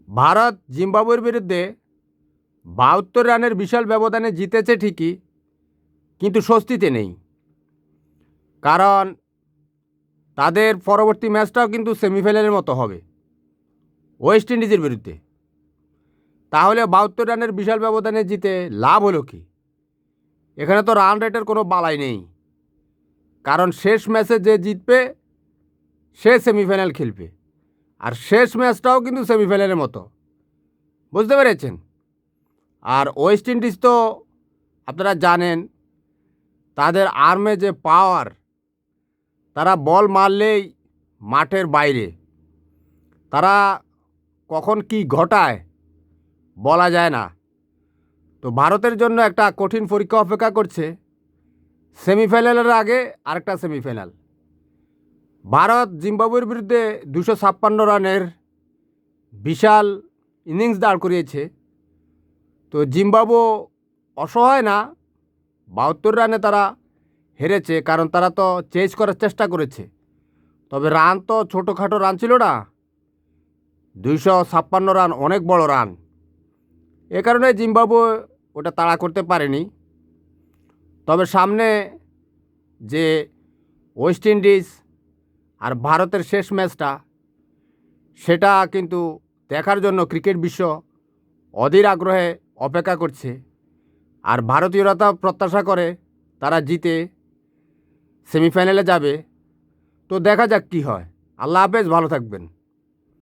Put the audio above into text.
ভারত জিম্বাবুয়ের বিরুদ্ধে ৭২ রানের বিশাল ব্যবধানে জিতেছে ঠিকই, কিন্তু স্বস্তিতে নেই। কারণ তাদের পরবর্তী ম্যাচটাও কিন্তু সেমিফাইনালের মতো হবে ওয়েস্ট ইন্ডিজের বিরুদ্ধে। তাহলে ৭২ রানের বিশাল ব্যবধানে জিতে লাভ হলো কি? এখানে তো রান রেটের কোনো বালাই নেই, কারণ শেষ ম্যাচে যে জিতবে সে সেমিফাইনাল খেলবে, আর শেষ ম্যাচটাও কিন্তু সেমিফাইনালের মতো, বুঝতে পেরেছেন? আর ওয়েস্ট ইন্ডিজ তো আপনারা জানেন তাদের আর্মে যে পাওয়ার, তারা বল মারলেই মাঠের বাইরে, তারা কখন কি ঘটায় বলা যায় না। তো ভারতের জন্য একটা কঠিন পরীক্ষা অপেক্ষা করছে। সেমিফাইনালের আগে আরেকটা সেমিফাইনাল। ভারত জিম্বাবুয়ের বিরুদ্ধে ২৫৬ রানের বিশাল ইনিংস দাঁড় করিয়েছে। তো জিম্বাবু অসহায় না, ৭২ রানে তারা হেরেছে, কারণ তারা তো চেজ করার চেষ্টা করেছে। তবে রান তো ছোটোখাটো রান ছিল না, ২৫৬ রান অনেক বড় রান। এ কারণে জিম্বাবু ওটা তাড়া করতে পারেনি। তবে সামনে যে ওয়েস্ট ইন্ডিজ আর ভারতের শেষ ম্যাচটা, সেটা কিন্তু দেখার জন্য ক্রিকেট বিশ্ব অধীর আগ্রহে অপেক্ষা করছে। আর ভারতীয়রা তো প্রত্যাশা করে তারা জিতে সেমিফাইনালে যাবে। তো দেখা যাক কী হয়। আল্লাহ হাফেজ, ভালো থাকবেন।